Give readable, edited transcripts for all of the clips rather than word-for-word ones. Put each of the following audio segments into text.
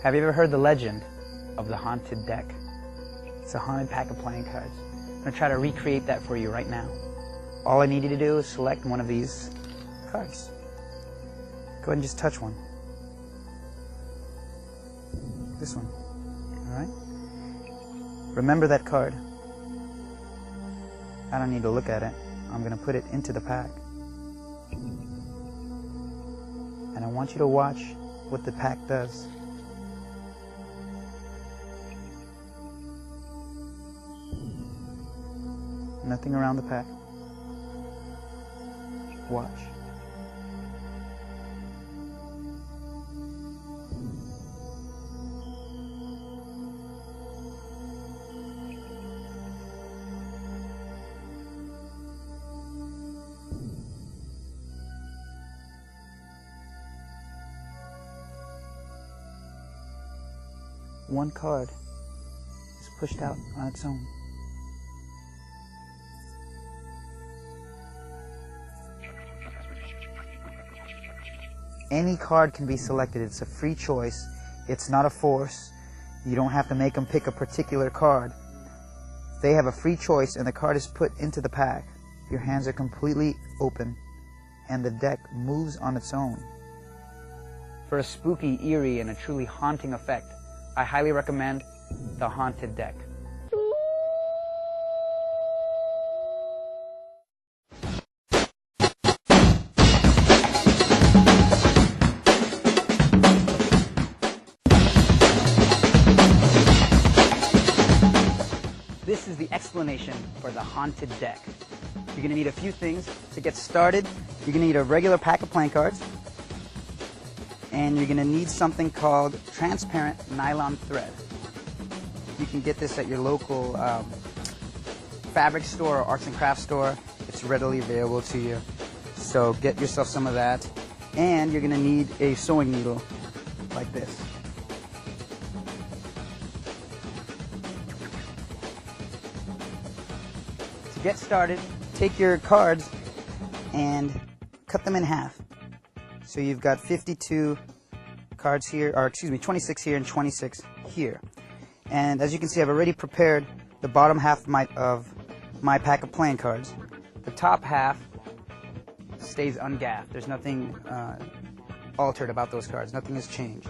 Have you ever heard the legend of the haunted deck? It's a haunted pack of playing cards. I'm going to try to recreate that for you right now. All I need you to do is select one of these cards. Go ahead and just touch one. This one. Alright? Remember that card. I don't need to look at it. I'm going to put it into the pack. And I want you to watch what the pack does. Nothing around the pack. Watch. One card is pushed out on its own. Any card can be selected. It's a free choice. It's not a force. You don't have to make them pick a particular card. They have a free choice and the card is put into the pack. Your hands are completely open and the deck moves on its own. For a spooky, eerie, and a truly haunting effect, I highly recommend the Haunted Deck. This is the explanation for the Haunted Deck. You're going to need a few things to get started. You're going to need a regular pack of playing cards, and you're going to need something called transparent nylon thread. You can get this at your local fabric store or arts and crafts store. It's readily available to you. So get yourself some of that. And you're going to need a sewing needle like this. To get started, take your cards and cut them in half. So you've got 52 cards here, or excuse me, 26 here and 26 here. And as you can see, I've already prepared the bottom half of my pack of playing cards. The top half stays ungaffed. There's nothing altered about those cards. Nothing has changed.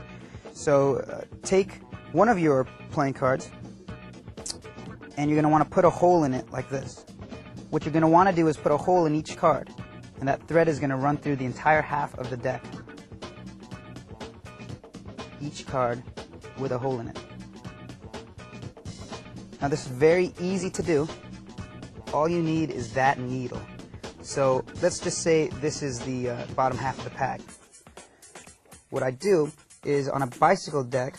So take one of your playing cards and you're going to want to put a hole in it like this. What you're going to want to do is put a hole in each card, and that thread is going to run through the entire half of the deck. Each card with a hole in it. Now this is very easy to do. All you need is that needle. So let's just say this is the bottom half of the pack. What I do is, on a bicycle deck,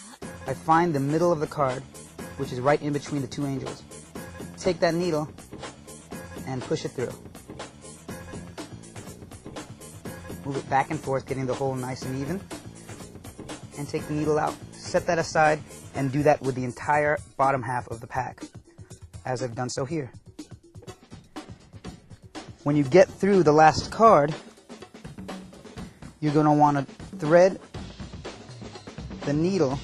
I find the middle of the card, which is right in between the two angels. Take that needle and push it through. Move it back and forth, getting the hole nice and even. And take the needle out. Set that aside and do that with the entire bottom half of the pack, as I've done so here. When you get through the last card, you're going to want to thread the needle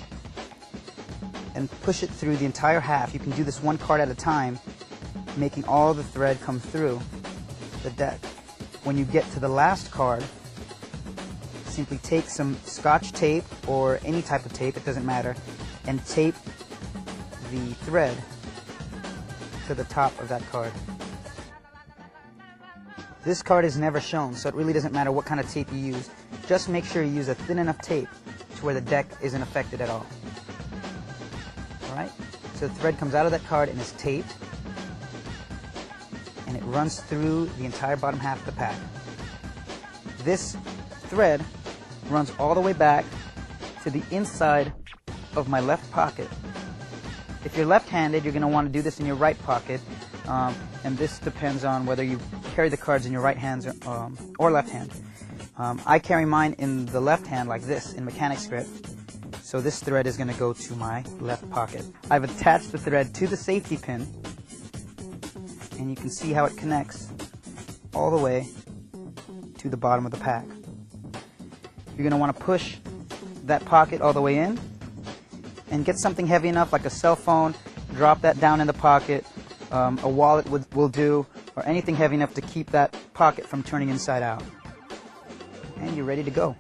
and push it through the entire half. You can do this one card at a time, making all the thread come through the deck. When you get to the last card, simply take some Scotch tape or any type of tape, it doesn't matter, and tape the thread to the top of that card. This card is never shown, so it really doesn't matter what kind of tape you use. Just make sure you use a thin enough tape to where the deck isn't affected at all. Alright? So the thread comes out of that card and is taped, and it runs through the entire bottom half of the pack. This thread runs all the way back to the inside of my left pocket. If you're left-handed, you're going to want to do this in your right pocket, and this depends on whether you carry the cards in your right hand or left hand. I carry mine in the left hand like this, in mechanic's grip, so this thread is going to go to my left pocket. I've attached the thread to the safety pin, and you can see how it connects all the way to the bottom of the pack. You're going to want to push that pocket all the way in, and get something heavy enough like a cell phone, drop that down in the pocket, a wallet will do, or anything heavy enough to keep that pocket from turning inside out. And you're ready to go.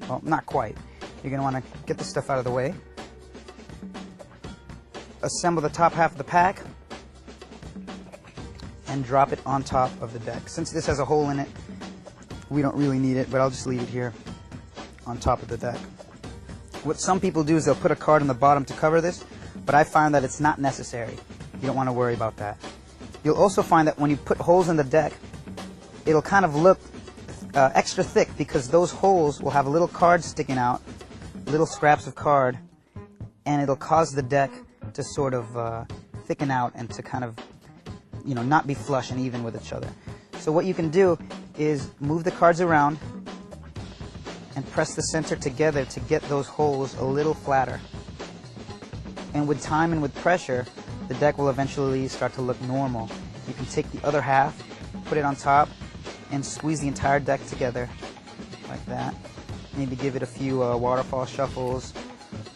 Well, not quite. You're going to want to get the stuff out of the way. Assemble the top half of the pack and drop it on top of the deck. Since this has a hole in it, we don't really need it, but I'll just leave it here on top of the deck. What some people do is they'll put a card on the bottom to cover this, but I find that it's not necessary. You don't want to worry about that. You'll also find that when you put holes in the deck, it'll kind of look extra thick because those holes will have a little card sticking out, little scraps of card, and it'll cause the deck to sort of thicken out and to kind of, not be flush and even with each other. So what you can do is move the cards around and press the center together to get those holes a little flatter. And with time and with pressure, the deck will eventually start to look normal. You can take the other half, put it on top, and squeeze the entire deck together like that. Maybe give it a few waterfall shuffles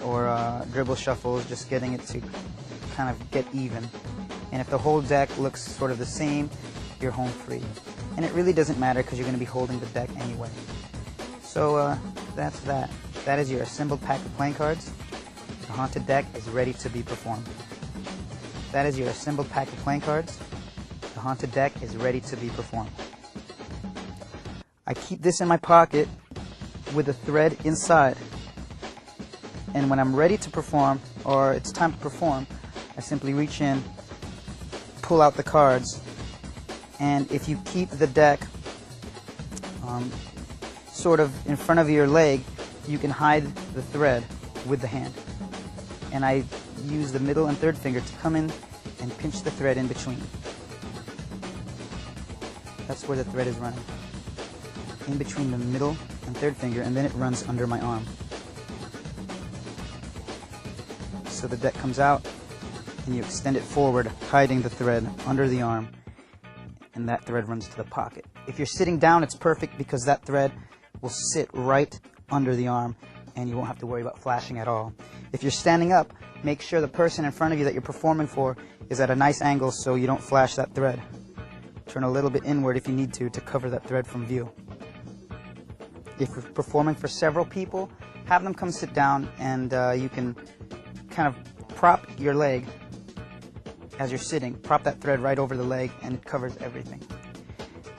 or dribble shuffles, just getting it to kind of get even. And if the whole deck looks sort of the same, you're home free. And it really doesn't matter because you're going to be holding the deck anyway. So that's that. That is your assembled pack of playing cards. The haunted deck is ready to be performed. That is your assembled pack of playing cards. The haunted deck is ready to be performed. I keep this in my pocket with a thread inside. And when I'm ready to perform, or it's time to perform, I simply reach in, pull out the cards, and if you keep the deck sort of in front of your leg, you can hide the thread with the hand. And I use the middle and third finger to come in and pinch the thread in between. That's where the thread is running. In between the middle and third finger, and then it runs under my arm. So the deck comes out, and you extend it forward, hiding the thread under the arm, and that thread runs to the pocket. If you're sitting down, it's perfect because that thread will sit right under the arm, and you won't have to worry about flashing at all. If you're standing up, make sure the person in front of you that you're performing for is at a nice angle so you don't flash that thread. Turn a little bit inward if you need to cover that thread from view. If you're performing for several people, have them come sit down, and you can kind of prop your leg as you're sitting. Prop that thread right over the leg, and it covers everything.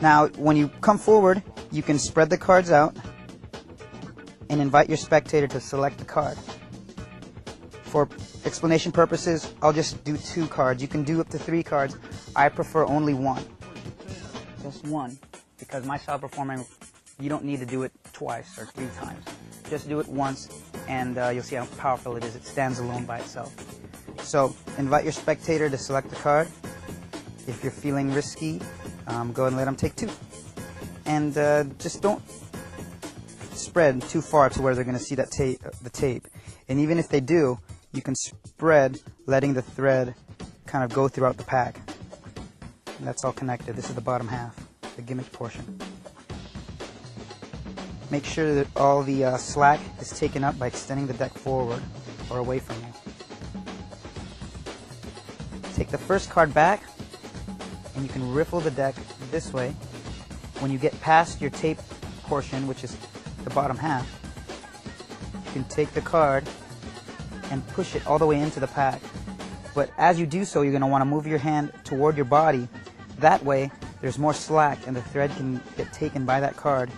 Now, when you come forward, you can spread the cards out and invite your spectator to select a card. For explanation purposes, I'll just do 2 cards. You can do up to 3 cards. I prefer only 1. Just 1, because my style of performing, you don't need to do it twice or 3 times. Just do it once, and you'll see how powerful it is. It stands alone by itself. So, invite your spectator to select the card. If you're feeling risky, go ahead and let them take 2. And just don't spread too far to where they're going to see that the tape. And even if they do, you can spread, letting the thread kind of go throughout the pack. And that's all connected. This is the bottom half, the gimmick portion. Make sure that all the slack is taken up by extending the deck forward or away from you. Take the first card back, and you can riffle the deck this way. When you get past your tape portion, which is the bottom half, you can take the card and push it all the way into the pack. But as you do so, you're going to want to move your hand toward your body. That way, there's more slack, and the thread can get taken by that card.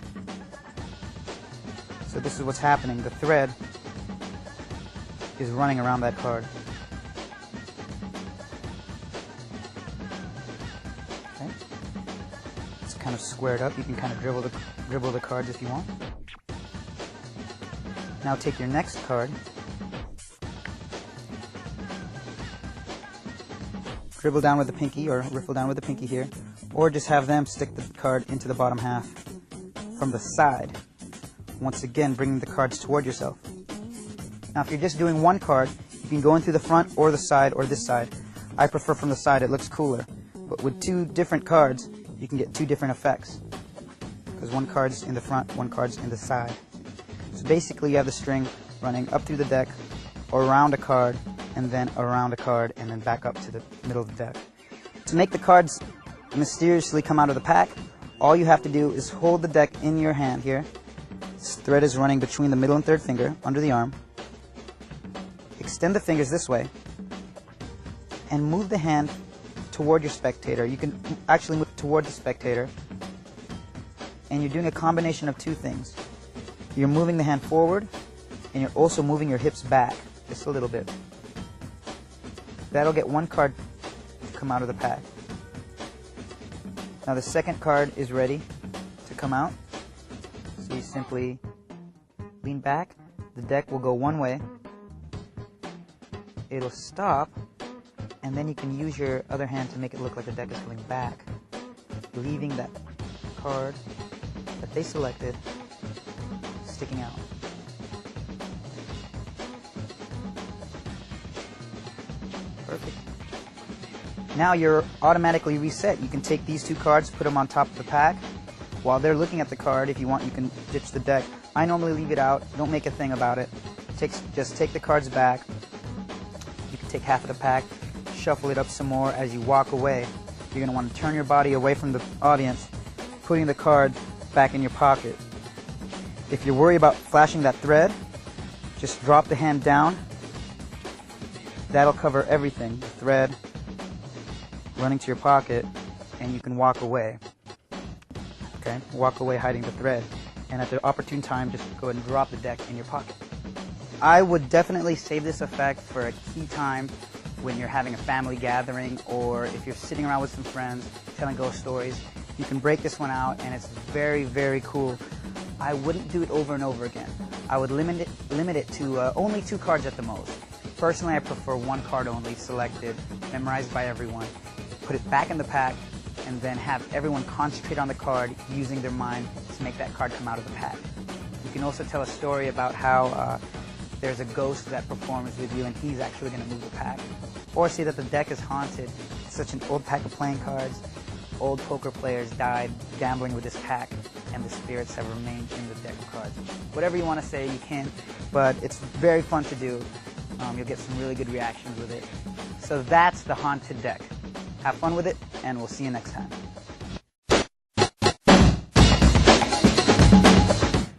So this is what's happening. The thread is running around that card. Okay. It's kind of squared up. You can kind of dribble the cards if you want. Now take your next card. Dribble down with the pinky, or riffle down with the pinky here, or just have them stick the card into the bottom half from the side. Once again, bringing the cards toward yourself. Now, if you're just doing 1 card, you can go in through the front or the side or this side. I prefer from the side, it looks cooler. But with 2 different cards, you can get 2 different effects. Because 1 card's in the front, 1 card's in the side. So basically, you have the string running up through the deck, around a card, and then around a card, and then back up to the middle of the deck. To make the cards mysteriously come out of the pack, all you have to do is hold the deck in your hand here. This thread is running between the middle and third finger, under the arm. Extend the fingers this way, and move the hand toward your spectator. You can actually move toward the spectator, and you're doing a combination of two things. You're moving the hand forward, and you're also moving your hips back just a little bit. That'll get one card to come out of the pack. Now the second card is ready to come out. So you simply lean back. The deck will go one way. It'll stop, and then you can use your other hand to make it look like the deck is going back, leaving that card that they selected sticking out. Perfect. Now you're automatically reset. You can take these two cards, put them on top of the pack. While they're looking at the card, if you want, you can ditch the deck. I normally leave it out. Don't make a thing about it. Just take the cards back. You can take half of the pack, shuffle it up some more. As you walk away, you're going to want to turn your body away from the audience, putting the card back in your pocket. If you're worried about flashing that thread, just drop the hand down. That'll cover everything. The thread running to your pocket, and you can walk away. Okay? Walk away hiding the thread. And at the opportune time, just go ahead and drop the deck in your pocket. I would definitely save this effect for a key time when you're having a family gathering, or if you're sitting around with some friends telling ghost stories. You can break this one out, and it's very, very cool. I wouldn't do it over and over again. I would limit it to only 2 cards at the most. Personally, I prefer 1 card only, selected, memorized by everyone. Put it back in the pack, and then have everyone concentrate on the card using their mind to make that card come out of the pack. You can also tell a story about how there's a ghost that performs with you, and he's actually going to move the pack. Or say that the deck is haunted. It's such an old pack of playing cards. Old poker players died gambling with this pack, and the spirits have remained in the deck of cards. Whatever you want to say, you can, but it's very fun to do. You'll get some really good reactions with it. So that's the haunted deck. Have fun with it, and we'll see you next time.